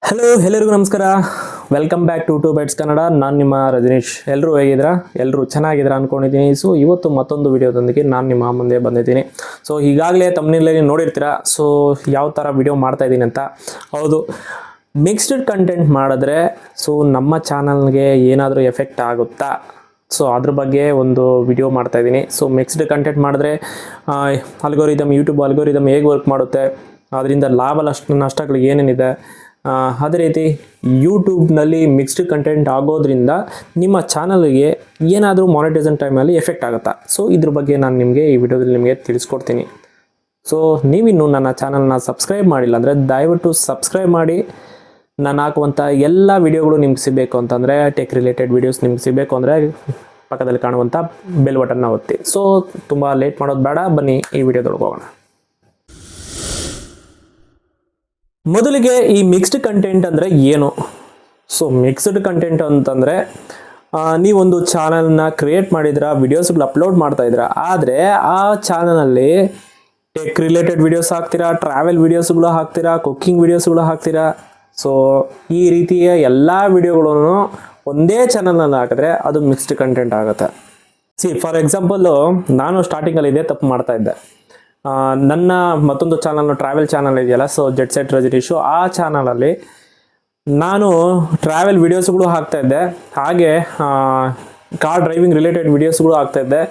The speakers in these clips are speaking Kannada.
ಹಲೋ ಎಲ್ಲರಿಗೂ ನಮಸ್ಕಾರ. Welcome back to to bytes Kannada. ನಾನು ನಿಮ್ಮ ರಜನೀಶ್. ಎಲ್ಲರೂ ಹೇಗಿದ್ದೀರಾ? ಎಲ್ಲರೂ ಚೆನ್ನಾಗಿದ್ದೀರಾ ಅಂದ್ಕೊಂಡಿದ್ದೀನಿ. ಸೊ ಇವತ್ತು ಮತ್ತೊಂದು ವಿಡಿಯೋದೊಂದಿಗೆ ನಾನು ನಿಮ್ಮ ಮುಂದೆ ಬಂದಿದ್ದೀನಿ. ಸೊ ಈಗಾಗಲೇ ತಮ್ಮನೇಲಿ ನೋಡಿರ್ತೀರಾ ಸೊ ಯಾವ ಥರ ವಿಡಿಯೋ ಮಾಡ್ತಾ ಇದ್ದೀನಿ ಅಂತ. ಹೌದು, ಮಿಕ್ಸ್ಡ್ ಕಂಟೆಂಟ್ ಮಾಡಿದ್ರೆ ಸೊ ನಮ್ಮ ಚಾನಲ್ಗೆ ಏನಾದರೂ ಎಫೆಕ್ಟ್ ಆಗುತ್ತಾ, ಸೊ ಅದ್ರ ಬಗ್ಗೆ ಒಂದು ವಿಡಿಯೋ ಮಾಡ್ತಾ ಇದ್ದೀನಿ. ಸೊ ಮಿಕ್ಸ್ಡ್ ಕಂಟೆಂಟ್ ಮಾಡಿದ್ರೆ ಅಲ್ಗೋರಿದಮ್, ಯೂಟ್ಯೂಬ್ ಅಲ್ಗೋರಿದಮ್ ಹೇಗೆ ವರ್ಕ್ ಮಾಡುತ್ತೆ, ಅದರಿಂದ ಲಾಭ ನಷ್ಟಗಳು ಏನೇನಿದೆ, ಅದೇ ರೀತಿ ಯೂಟ್ಯೂಬ್ನಲ್ಲಿ ಮಿಕ್ಸ್ಡ್ ಕಂಟೆಂಟ್ ಆಗೋದ್ರಿಂದ ನಿಮ್ಮ ಚಾನಲ್ಗೆ ಏನಾದರೂ ಮಾನಿಟೈಸೇಷನ್ ಟೈಮಲ್ಲಿ ಎಫೆಕ್ಟ್ ಆಗುತ್ತಾ, ಸೊ ಇದ್ರ ಬಗ್ಗೆ ನಾನು ನಿಮಗೆ ಈ ವಿಡಿಯೋದಲ್ಲಿ ನಿಮಗೆ ತಿಳಿಸ್ಕೊಡ್ತೀನಿ. ಸೊ ನೀವಿನ್ನೂ ನನ್ನ ಚಾನಲ್ನ ಸಬ್ಸ್ಕ್ರೈಬ್ ಮಾಡಿಲ್ಲ ಅಂದರೆ ದಯವಿಟ್ಟು ಸಬ್ಸ್ಕ್ರೈಬ್ ಮಾಡಿ. ನಾನು ಹಾಕುವಂಥ ಎಲ್ಲ ವಿಡಿಯೋಗಳು ನಿಮ್ಗೆ ಸಿಗಬೇಕು ಅಂತಂದರೆ, ಟೆಕ್ ರಿಲೇಟೆಡ್ ವೀಡಿಯೋಸ್ ನಿಮ್ಗೆ ಸಿಗಬೇಕು ಅಂದರೆ ಪಕ್ಕದಲ್ಲಿ ಕಾಣುವಂಥ ಬೆಲ್ ಬಟನ್ನ ಒತ್ತಿ. ಸೊ ತುಂಬ ಲೇಟ್ ಮಾಡೋದು ಬೇಡ, ಬನ್ನಿ ಈ ವಿಡಿಯೋದೊಳಗೆ ಹೋಗೋಣ. ಮೊದಲಿಗೆ ಈ ಮಿಕ್ಸ್ಡ್ ಕಂಟೆಂಟ್ ಅಂದರೆ ಏನು? ಸೊ ಮಿಕ್ಸ್ಡ್ ಕಂಟೆಂಟ್ ಅಂತಂದರೆ ನೀವೊಂದು ಚಾನಲ್ನ ಕ್ರಿಯೇಟ್ ಮಾಡಿದ್ದೀರಾ, ವಿಡಿಯೋಸ್ಗಳು ಅಪ್ಲೋಡ್ ಮಾಡ್ತಾ ಇದ್ದೀರಾ, ಆದರೆ ಆ ಚಾನಲಲ್ಲಿ ಟೆಕ್ ರಿಲೇಟೆಡ್ ವಿಡಿಯೋಸ್ ಹಾಕ್ತೀರಾ, ಟ್ರಾವೆಲ್ ವಿಡಿಯೋಸ್ಗಳು ಹಾಕ್ತೀರಾ, ಕುಕ್ಕಿಂಗ್ ವಿಡಿಯೋಸ್ಗಳು ಹಾಕ್ತೀರಾ. ಸೊ ಈ ರೀತಿಯ ಎಲ್ಲ ವಿಡಿಯೋಗಳನ್ನು ಒಂದೇ ಚಾನಲ್ನಲ್ಲಿ ಹಾಕಿದ್ರೆ ಅದು ಮಿಕ್ಸ್ಡ್ ಕಂಟೆಂಟ್ ಆಗುತ್ತೆ. ಫಾರ್ ಎಕ್ಸಾಂಪಲ್ಲು ನಾನು ಸ್ಟಾರ್ಟಿಂಗಲ್ಲಿ ಇದೇ ತಪ್ಪು ಮಾಡ್ತಾ ಇದ್ದೆ. ನನ್ನ ಮತ್ತೊಂದು ಚಾನಲ್ನ ಟ್ರಾವೆಲ್ ಚಾನಲ್ ಇದೆಯಲ್ಲ, ಸೊ ಜೆಟ್ ಸೆಟ್ ರಜನೀಶು, ಆ ಚಾನಲಲ್ಲಿ ನಾನು ಟ್ರಾವೆಲ್ ವಿಡಿಯೋಸ್ಗಳು ಹಾಕ್ತಾಯಿದ್ದೆ, ಹಾಗೆ ಕಾರ್ ಡ್ರೈವಿಂಗ್ ರಿಲೇಟೆಡ್ ವಿಡಿಯೋಸ್ಗಳು ಹಾಕ್ತಾಯಿದ್ದೆ,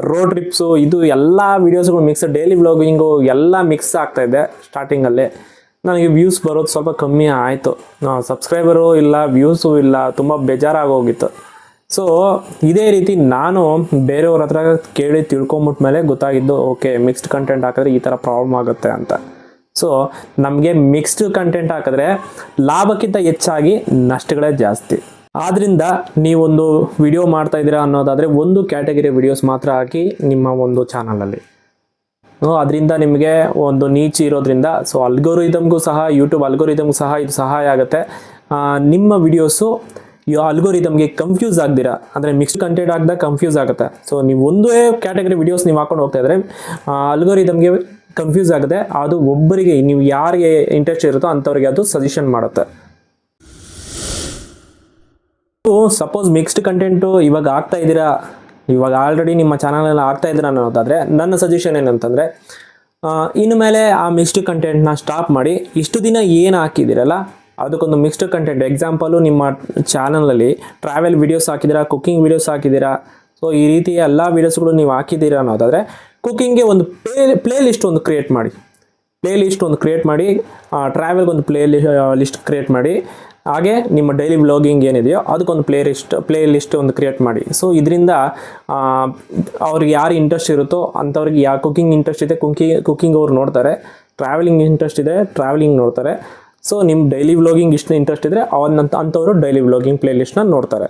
ರೋಡ್ ಟ್ರಿಪ್ಸು, ಇದು ಎಲ್ಲ ವಿಡಿಯೋಸ್ಗಳು ಮಿಕ್ಸ್, ಡೈಲಿ ವ್ಲಾಗಿಂಗು ಎಲ್ಲ ಮಿಕ್ಸ್ ಆಗ್ತಾಯಿದ್ದೆ. ಸ್ಟಾರ್ಟಿಂಗಲ್ಲಿ ನನಗೆ ವ್ಯೂಸ್ ಬರೋದು ಸ್ವಲ್ಪ ಕಮ್ಮಿ ಆಯಿತು, ಸಬ್ಸ್ಕ್ರೈಬರು ಇಲ್ಲ, ವ್ಯೂಸು ಇಲ್ಲ, ತುಂಬ ಬೇಜಾರಾಗೋಗಿತ್ತು. ಸೊ ಇದೇ ರೀತಿ ನಾನು ಬೇರೆಯವ್ರ ಹತ್ರ ಕೇಳಿ ತಿಳ್ಕೊಂಬಿಟ್ಮೇಲೆ ಗೊತ್ತಾಗಿದ್ದು, ಓಕೆ ಮಿಕ್ಸ್ಡ್ ಕಂಟೆಂಟ್ ಹಾಕಿದ್ರೆ ಈ ಥರ ಪ್ರಾಬ್ಲಮ್ ಆಗುತ್ತೆ ಅಂತ. ಸೊ ನಮಗೆ ಮಿಕ್ಸ್ಡ್ ಕಂಟೆಂಟ್ ಹಾಕಿದ್ರೆ ಲಾಭಕ್ಕಿಂತ ಹೆಚ್ಚಾಗಿ ನಷ್ಟಗಳೇ ಜಾಸ್ತಿ. ಆದ್ದರಿಂದ ನೀವೊಂದು ವಿಡಿಯೋ ಮಾಡ್ತಾ ಇದ್ದೀರಾ ಅನ್ನೋದಾದರೆ ಒಂದು ಕ್ಯಾಟಗರಿ ವಿಡಿಯೋಸ್ ಮಾತ್ರ ಹಾಕಿ ನಿಮ್ಮ ಒಂದು ಚಾನಲಲ್ಲಿ. ಅದರಿಂದ ನಿಮಗೆ ಒಂದು ನೀಚ್ ಇರೋದ್ರಿಂದ ಸೊ ಅಲ್ಗೋರಿದಮ್ಗೂ ಸಹ, ಯೂಟ್ಯೂಬ್ ಅಲ್ಗೋರಿದಮ್ಗೂ ಸಹ ಇದು ಸಹಾಯ ಆಗುತ್ತೆ. ನಿಮ್ಮ ವಿಡಿಯೋಸು ಅಲ್ಗೋರಿದಮ್ಗೆ ಕನ್ಫ್ಯೂಸ್ ಆಗ್ದಿರಾ, ಅಂದರೆ ಮಿಕ್ಸ್ಡ್ ಕಂಟೆಂಟ್ ಹಾಕಿದಾಗ ಕನ್ಫ್ಯೂಸ್ ಆಗುತ್ತೆ. ಸೊ ನೀವು ಒಂದೇ ಕ್ಯಾಟಗರಿ ವಿಡಿಯೋಸ್ ನೀವು ಹಾಕೊಂಡು ಹೋಗ್ತಾ ಇದ್ರೆ ಅಲ್ಗೋರಿದಮ್ಗೆ ಕನ್ಫ್ಯೂಸ್ ಆಗುತ್ತೆ. ಅದು ಒಬ್ಬರಿಗೆ, ನೀವು ಯಾರಿಗೆ ಇಂಟ್ರೆಸ್ಟ್ ಇರುತ್ತೋ ಅಂಥವ್ರಿಗೆ ಅದು ಸಜೆಷನ್ ಮಾಡುತ್ತೆ. ಸಪೋಸ್ ಮಿಕ್ಸ್ಡ್ ಕಂಟೆಂಟು ಇವಾಗ ಆಗ್ತಾ ಇದ್ದೀರಾ, ಇವಾಗ ಆಲ್ರೆಡಿ ನಿಮ್ಮ ಚಾನಲಲ್ಲಿ ಆಗ್ತಾ ಇದ್ದೀರಾ ಅನ್ನೋದಾದರೆ ನನ್ನ ಸಜೆಷನ್ ಏನಂತಂದರೆ, ಇನ್ನು ಮೇಲೆ ಆ ಮಿಕ್ಸ್ಡ್ ಕಂಟೆಂಟ್ನ ಸ್ಟಾಪ್ ಮಾಡಿ, ಇಷ್ಟು ದಿನ ಏನು ಹಾಕಿದ್ದೀರಲ್ಲ ಅದಕ್ಕೊಂದು ಮಿಕ್ಸ್ಡ್ ಕಂಟೆಂಟ್, ಎಕ್ಸಾಂಪಲು ನಿಮ್ಮ ಚಾನಲಲ್ಲಿ ಟ್ರಾವೆಲ್ ವಿಡಿಯೋಸ್ ಹಾಕಿದ್ದೀರಾ, ಕುಕ್ಕಿಂಗ್ ವಿಡಿಯೋಸ್ ಹಾಕಿದ್ದೀರಾ, ಸೊ ಈ ರೀತಿಯ ಎಲ್ಲ ವೀಡಿಯೋಸ್ಗಳು ನೀವು ಹಾಕಿದ್ದೀರಾ ಅನ್ನೋದಾದರೆ ಕುಕ್ಕಿಂಗ್ಗೆ ಒಂದು ಪ್ಲೇ ಲಿಸ್ಟ್ ಒಂದು ಕ್ರಿಯೇಟ್ ಮಾಡಿ, ಟ್ರಾವೆಲ್ಗೆ ಒಂದು ಲಿಸ್ಟ್ ಕ್ರಿಯೇಟ್ ಮಾಡಿ, ಹಾಗೆ ನಿಮ್ಮ ಡೈಲಿ ವ್ಲಾಗಿಂಗ್ ಏನಿದೆಯೋ ಅದಕ್ಕೊಂದು ಪ್ಲೇ ಲಿಸ್ಟ್ ಒಂದು ಕ್ರಿಯೇಟ್ ಮಾಡಿ. ಸೊ ಇದರಿಂದ ಅವ್ರಿಗೆ ಯಾರು ಇಂಟ್ರೆಸ್ಟ್ ಇರುತ್ತೋ ಅಂಥವ್ರಿಗೆ, ಯಾವ ಕುಕ್ಕಿಂಗ್ ಇಂಟ್ರೆಸ್ಟ್ ಇದೆ ಕುಕ್ಕಿಂಗ್ ಅವ್ರು ನೋಡ್ತಾರೆ, ಟ್ರಾವೆಲಿಂಗ್ ಇಂಟ್ರೆಸ್ಟ್ ಇದೆ ಟ್ರಾವೆಲಿಂಗ್ ನೋಡ್ತಾರೆ. ಸೊ ನಿಮ್ಮ ಡೈಲಿ ವ್ಲಾಗಿಂಗ್ ಇಷ್ಟು ಇಂಟ್ರೆಸ್ಟ್ ಇದ್ದರೆ ಅಂಥವರು ಡೈಲಿ ವ್ಲಾಗಿಂಗ್ ಪ್ಲೇ ಲಿಸ್ಟ್ನ ನೋಡ್ತಾರೆ.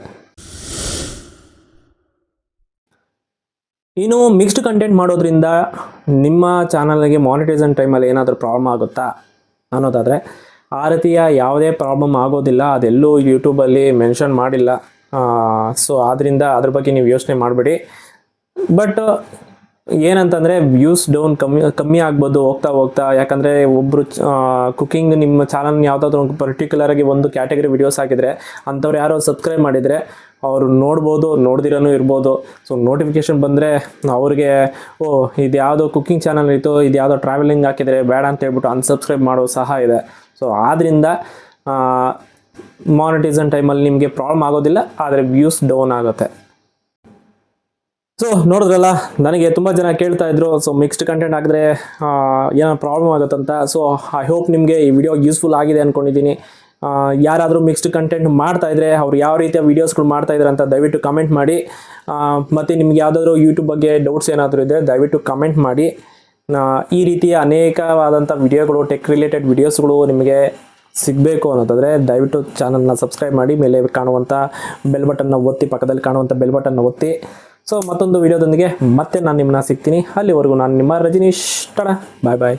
ಇನ್ನು ಮಿಕ್ಸ್ಡ್ ಕಂಟೆಂಟ್ ಮಾಡೋದ್ರಿಂದ ನಿಮ್ಮ ಚಾನಲ್ಗೆ ಮಾನಿಟೈಸೇಷನ್ ಟೈಮಲ್ಲಿ ಏನಾದರೂ ಪ್ರಾಬ್ಲಮ್ ಆಗುತ್ತಾ ಅನ್ನೋದಾದರೆ, ಆ ರೀತಿಯ ಯಾವುದೇ ಪ್ರಾಬ್ಲಮ್ ಆಗೋದಿಲ್ಲ. ಅದೆಲ್ಲೂ ಯೂಟ್ಯೂಬಲ್ಲಿ ಮೆನ್ಷನ್ ಮಾಡಿಲ್ಲ. ಸೊ ಆದ್ದರಿಂದ ಅದ್ರ ಬಗ್ಗೆ ನೀವು ಯೋಚನೆ ಮಾಡಬೇಡಿ. ಬಟ್ ಏನಂತಂದರೆ ವ್ಯೂಸ್ ಡೌನ್ ಕಮ್ಮಿ ಆಗ್ಬೋದು ಹೋಗ್ತಾ, ಯಾಕಂದರೆ ಒಬ್ಬರು ಕುಕ್ಕಿಂಗ್ ನಿಮ್ಮ ಚಾನಲ್ ಯಾವುದಾದ್ರೂ ಪರ್ಟಿಕ್ಯುಲರಾಗಿ ಒಂದು ಕ್ಯಾಟಗರಿ ವಿಡಿಯೋಸ್ ಹಾಕಿದರೆ ಅಂಥವ್ರು ಯಾರೋ ಸಬ್ಸ್ಕ್ರೈಬ್ ಮಾಡಿದರೆ ಅವರು ನೋಡ್ಬೋದು, ನೋಡ್ದಿರೋನು ಇರ್ಬೋದು. ಸೊ ನೋಟಿಫಿಕೇಷನ್ ಬಂದರೆ ಅವ್ರಿಗೆ ಇದು ಯಾವುದೋ ಕುಕ್ಕಿಂಗ್ ಚಾನಲ್ ಇತ್ತು, ಇದು ಯಾವುದೋ ಟ್ರಾವೆಲಿಂಗ್ ಹಾಕಿದರೆ ಬೇಡ ಅಂತ ಹೇಳ್ಬಿಟ್ಟು ಅನ್ಸಬ್ಸ್ಕ್ರೈಬ್ ಮಾಡೋ ಸಹ ಇದೆ. ಸೊ ಆದ್ದರಿಂದ ಮಾನಿಟೈಸೇಷನ್ ಟೈಮಲ್ಲಿ ನಿಮಗೆ ಪ್ರಾಬ್ಲಮ್ ಆಗೋದಿಲ್ಲ, ಆದರೆ ವ್ಯೂಸ್ ಡೌನ್ ಆಗುತ್ತೆ. ಸೊ ನೋಡಿದ್ರಲ್ಲ, ನನಗೆ ತುಂಬ ಜನ ಕೇಳ್ತಾ ಇದ್ರು, ಸೊ ಮಿಕ್ಸ್ಡ್ ಕಂಟೆಂಟ್ ಹಾಕಿದ್ರೆ ಏನೋ ಪ್ರಾಬ್ಲಮ್ ಆಗುತ್ತಂತ. ಸೊ ಐ ಹೋಪ್ ನಿಮಗೆ ಈ ವಿಡಿಯೋ ಯೂಸ್ಫುಲ್ ಆಗಿದೆ ಅಂದ್ಕೊಂಡಿದ್ದೀನಿ. ಯಾರಾದರೂ ಮಿಕ್ಸ್ಡ್ ಕಂಟೆಂಟ್ ಮಾಡ್ತಾಯಿದ್ರೆ ಅವ್ರು ಯಾವ ರೀತಿಯ ವೀಡಿಯೋಸ್ಗಳು ಮಾಡ್ತಾಯಿದ್ದಾರೆ ಅಂತ ದಯವಿಟ್ಟು ಕಮೆಂಟ್ ಮಾಡಿ. ಮತ್ತು ನಿಮ್ಗೆ ಯಾವುದಾದ್ರೂ ಯೂಟ್ಯೂಬ್ ಬಗ್ಗೆ ಡೌಟ್ಸ್ ಏನಾದರೂ ಇದ್ದರೆ ದಯವಿಟ್ಟು ಕಮೆಂಟ್ ಮಾಡಿ. ಈ ರೀತಿಯ ಅನೇಕವಾದಂಥ ವಿಡಿಯೋಗಳು, ಟೆಕ್ ರಿಲೇಟೆಡ್ ವಿಡಿಯೋಸ್ಗಳು ನಿಮಗೆ ಸಿಗಬೇಕು ಅನ್ನೋದಾದರೆ ದಯವಿಟ್ಟು ಚಾನಲ್ನ ಸಬ್ಸ್ಕ್ರೈಬ್ ಮಾಡಿ, ಮೇಲೆ ಕಾಣುವಂಥ ಬೆಲ್ ಬಟನ್ನ ಒತ್ತಿ, ಪಕ್ಕದಲ್ಲಿ ಕಾಣುವಂಥ ಬೆಲ್ ಬಟನ್ನ ಒತ್ತಿ. ಸೊ ಮತ್ತೊಂದು ವಿಡಿಯೋದೊಂದಿಗೆ ಮತ್ತೆ ನಾನು ನಿಮ್ಮನ್ನ ಸಿಗ್ತೀನಿ. ಅಲ್ಲಿವರೆಗೂ ನಾನು ನಿಮ್ಮ ರಜನೀಶ್. ಬಾಯ್ ಬಾಯ್.